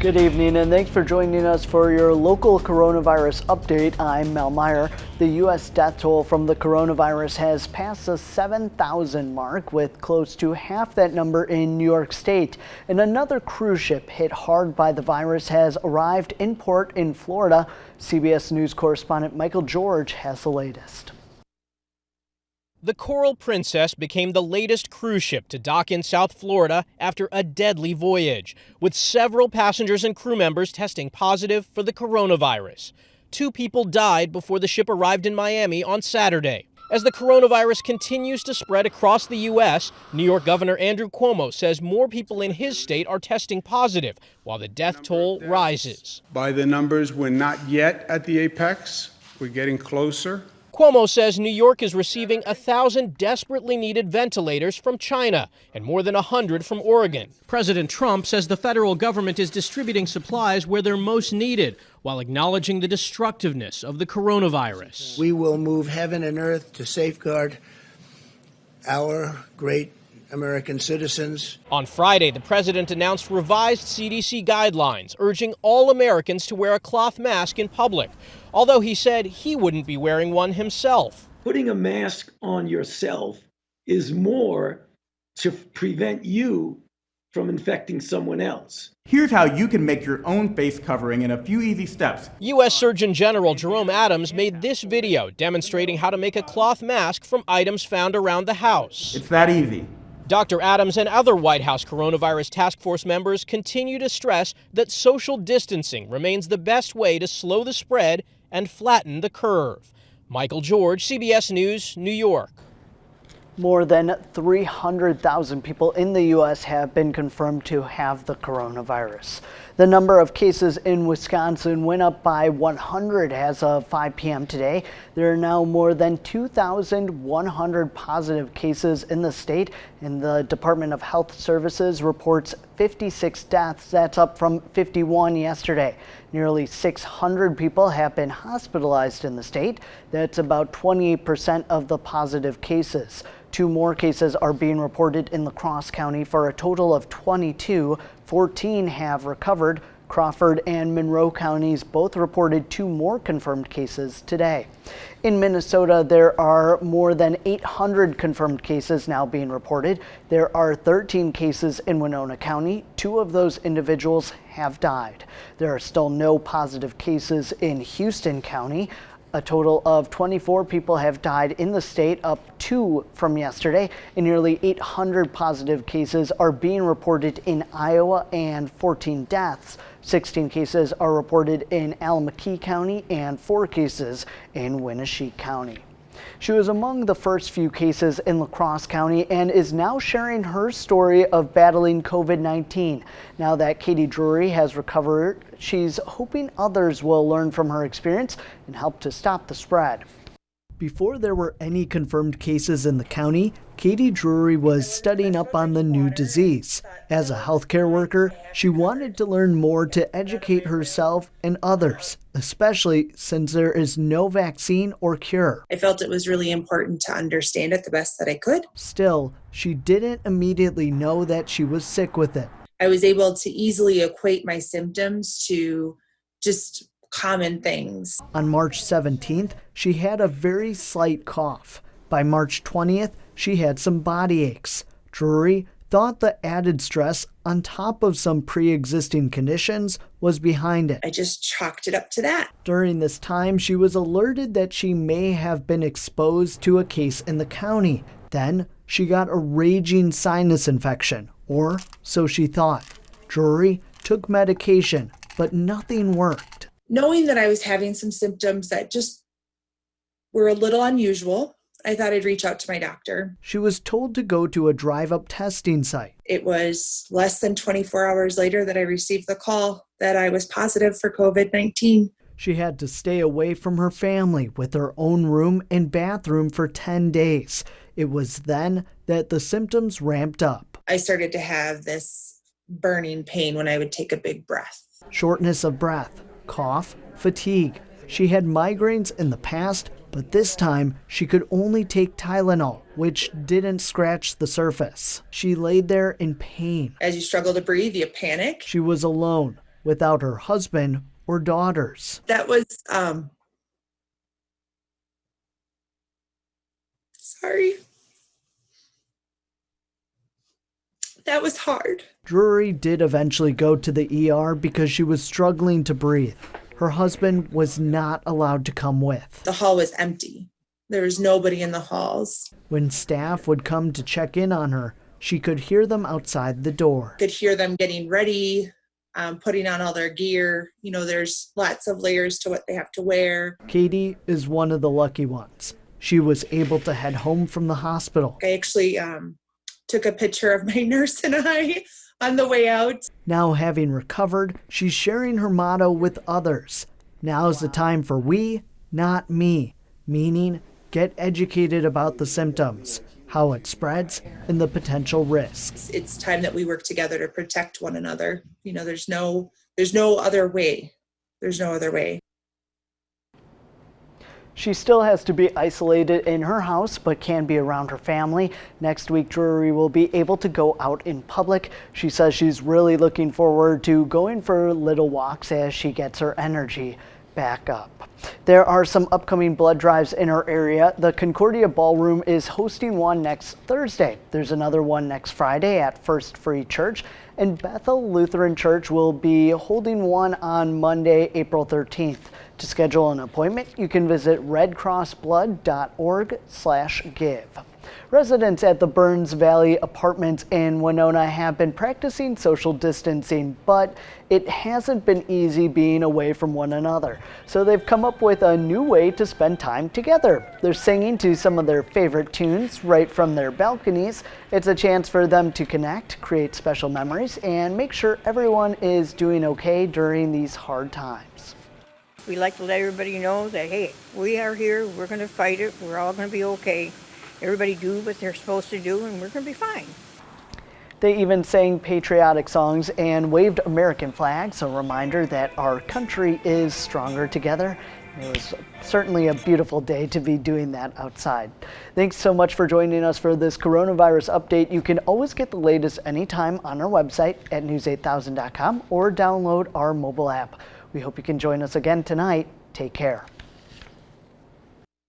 Good evening, and thanks for joining us for your local coronavirus update. I'm Mel Meyer. The U.S. death toll from the coronavirus has passed the 7,000 mark, with close to half that number in New York State. And another cruise ship hit hard by the virus has arrived in port in Florida. CBS News correspondent Michael George has the latest. The Coral Princess became the latest cruise ship to dock in South Florida after a deadly voyage, with several passengers and crew members testing positive for the coronavirus. 2 people died before the ship arrived in Miami on Saturday. As the coronavirus continues to spread across the U.S., New York Governor Andrew Cuomo says more people in his state are testing positive, while the death toll rises. By the numbers, we're not yet at the apex. We're getting closer. Cuomo says New York is receiving 1,000 desperately needed ventilators from China and more than 100 from Oregon. President Trump says the federal government is distributing supplies where they're most needed, while acknowledging the destructiveness of the coronavirus. We will move heaven and earth to safeguard our great American citizens. On Friday, the president announced revised CDC guidelines urging all Americans to wear a cloth mask in public, although he said he wouldn't be wearing one himself. Putting a mask on yourself is more to prevent you from infecting someone else. Here's how you can make your own face covering in a few easy steps. U.S. Surgeon General Jerome Adams made this video demonstrating how to make a cloth mask from items found around the house. It's that easy. Dr. Adams and other White House coronavirus task force members continue to stress that social distancing remains the best way to slow the spread and flatten the curve. Michael George, CBS News, New York. More than 300,000 people in the U.S. have been confirmed to have the coronavirus. The number of cases in Wisconsin went up by 100 as of 5 p.m. today. There are now more than 2,100 positive cases in the state, and the Department of Health Services reports 56 deaths. That's up from 51 yesterday. Nearly 600 people have been hospitalized in the state. That's about 28% of the positive cases. 2 more cases are being reported in La Crosse County for a total of 22. 14 have recovered. Crawford and Monroe counties both reported 2 more confirmed cases today. In Minnesota, there are more than 800 confirmed cases now being reported. There are 13 cases in Winona County. 2 of those individuals have died. There are still no positive cases in Houston County. A total of 24 people have died in the state, up 2 from yesterday, and nearly 800 positive cases are being reported in Iowa and 14 deaths. 16 cases are reported in Alamakee County and 4 cases in Winneshiek County. She was among the first few cases in La Crosse County and is now sharing her story of battling COVID-19. Now that Katie Drury has recovered, she's hoping others will learn from her experience and help to stop the spread. Before there were any confirmed cases in the county, Katie Drury was studying up on the new disease. As a healthcare worker, she wanted to learn more to educate herself and others, especially since there is no vaccine or cure. I felt it was really important to understand it the best that I could. Still, she didn't immediately know that she was sick with it. I was able to easily equate my symptoms to just common things. On March 17th, she had a very slight cough. By March 20th, she had some body aches. Drury thought the added stress on top of some pre-existing conditions was behind it. I just chalked it up to that. During this time, she was alerted that she may have been exposed to a case in the county. Then she got a raging sinus infection, or so she thought. Drury took medication, but nothing worked. Knowing that I was having some symptoms that just were a little unusual, I thought I'd reach out to my doctor. She was told to go to a drive-up testing site. It was less than 24 hours later that I received the call that I was positive for COVID-19. She had to stay away from her family with her own room and bathroom for 10 days. It was then that the symptoms ramped up. I started to have this burning pain when I would take a big breath. Shortness of breath, cough, fatigue. She had migraines in the past, but this time she could only take Tylenol, which didn't scratch the surface. She laid there in pain. As you struggle to breathe, you panic. She was alone. without her husband or daughters. That was, sorry. That was hard. Drury did eventually go to the ER because she was struggling to breathe. Her husband was not allowed to come with. The hall was empty. There was nobody in the halls. When staff would come to check in on her, she could hear them outside the door. Could hear them getting ready, putting on all their gear. You know, there's lots of layers to what they have to wear. Katie is one of the lucky ones. She was able to head home from the hospital. I actually took a picture of my nurse and I on the way out. Now having recovered, she's sharing her motto with others. Now's the time for we, not me, meaning get educated about the symptoms, how it spreads, and the potential risks. It's time that we work together to protect one another. You know, there's no other way. There's no other way. She still has to be isolated in her house, but can be around her family. Next week, Drury will be able to go out in public. She says she's really looking forward to going for little walks as she gets her energy back up. There are some upcoming blood drives in our area. The Concordia Ballroom is hosting one next Thursday. There's another one next Friday at First Free Church, and Bethel Lutheran Church will be holding one on Monday, April 13th. To schedule an appointment, you can visit redcrossblood.org/give. Residents at the Burns Valley Apartments in Winona have been practicing social distancing, but it hasn't been easy being away from one another. So they've come up with a new way to spend time together. They're singing to some of their favorite tunes right from their balconies. It's a chance for them to connect, create special memories, and make sure everyone is doing okay during these hard times. We like to let everybody know that, hey, we are here, we're going to fight it, we're all going to be okay. Everybody do what they're supposed to do, and we're going to be fine. They even sang patriotic songs and waved American flags, a reminder that our country is stronger together. It was certainly a beautiful day to be doing that outside. Thanks so much for joining us for this coronavirus update. You can always get the latest anytime on our website at news8000.com or download our mobile app. We hope you can join us again tonight. Take care.